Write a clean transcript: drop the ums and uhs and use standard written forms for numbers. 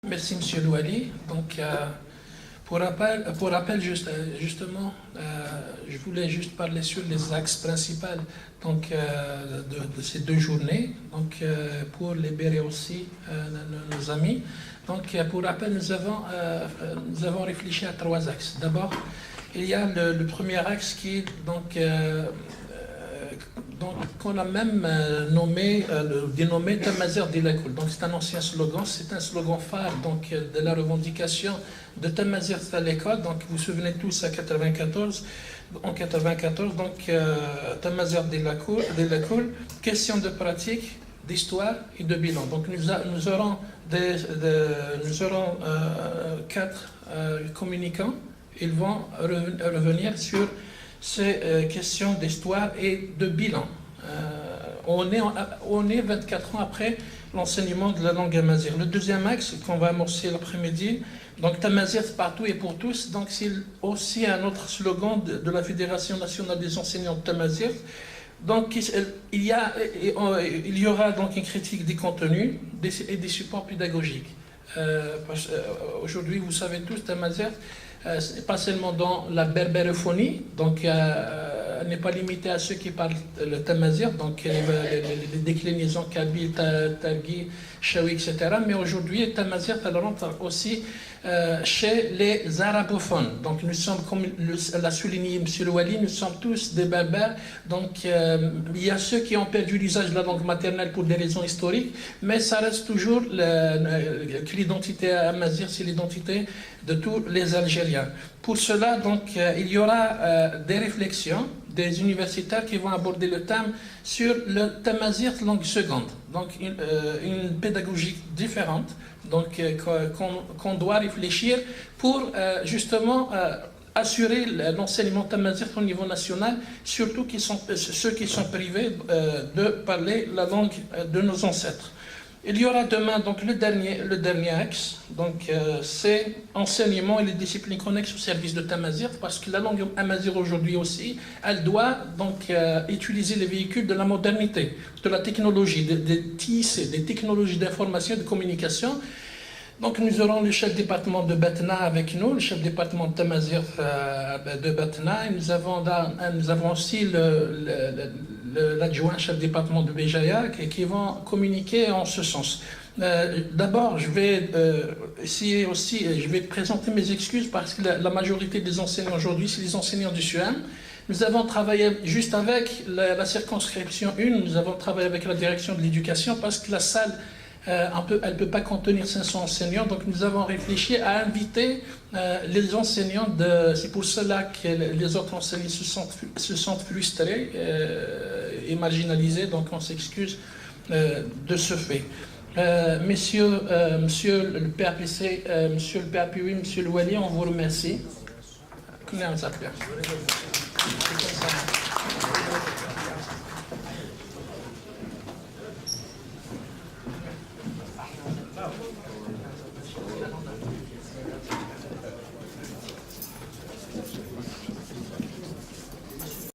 Merci, Monsieur Louali. Donc, pour rappel justement, je voulais juste parler sur les axes principaux donc, de ces deux journées, donc, pour libérer aussi nos amis. Donc, pour rappel, nous avons réfléchi à trois axes. D'abord, il y a le premier axe qui est donc, qu'on a même dénommé Tamazight Dilakul. Donc c'est un ancien slogan, c'est un slogan phare donc, de la revendication de Tamazight à l'école. Donc vous vous souvenez tous en 94, donc Tamazight Dilakul, question de pratique, d'histoire et de bilan. Donc nous aurons quatre communicants. Ils vont revenir sur ces questions d'histoire et de bilan. On est 24 ans après l'enseignement de la langue amazigh. Le deuxième axe qu'on va amorcer l'après-midi, donc Tamazight partout et pour tous, donc c'est aussi un autre slogan de la Fédération nationale des enseignants de Tamazight. Donc il y aura donc une critique des contenus et des supports pédagogiques. Aujourd'hui, vous savez tous, Tamazight, pas seulement dans la berbérophonie, donc elle n'est pas limitée à ceux qui parlent le Tamazight, donc les déclinaisons kabyle, targhi, chaoui, etc. Mais aujourd'hui, Tamazight elle rentre aussi chez les arabophones. Donc nous sommes, comme l'a souligné M. Louali, nous sommes tous des berbères. Donc il y a ceux qui ont perdu l'usage de la langue maternelle pour des raisons historiques, mais ça reste toujours que l'identité amazigh, c'est l'identité de tous les Algériens. Pour cela, donc, il y aura des réflexions des universitaires qui vont aborder le thème sur le Tamazight langue seconde. Donc, une pédagogie différente donc, qu'on doit réfléchir pour justement assurer l'enseignement Tamazight au niveau national, surtout ceux qui sont privés de parler la langue de nos ancêtres. Il y aura demain donc le dernier axe, donc c'est enseignement et les disciplines connexes au service de Tamazight, parce que la langue amazigh aujourd'hui aussi, elle doit donc utiliser les véhicules de la modernité, de la technologie, des TIC, des technologies d'information et de communication. Donc nous aurons le chef département de Batna avec nous, le chef département de Tamazight de Batna, et nous avons aussi l'adjoint chef département de Béjaïa qui vont communiquer en ce sens. D'abord, je vais essayer aussi, je vais présenter mes excuses parce que la majorité des enseignants aujourd'hui, c'est les enseignants du SUAM. Nous avons travaillé juste avec la circonscription 1, nous avons travaillé avec la direction de l'éducation parce que la salle elle ne peut pas contenir 500 enseignants, donc nous avons réfléchi à inviter les enseignants, c'est pour cela que les autres enseignants se sentent frustrés et marginalisés, donc on s'excuse de ce fait. Monsieur le PAPC, Monsieur le PAPUI, Monsieur le Louali, on vous remercie.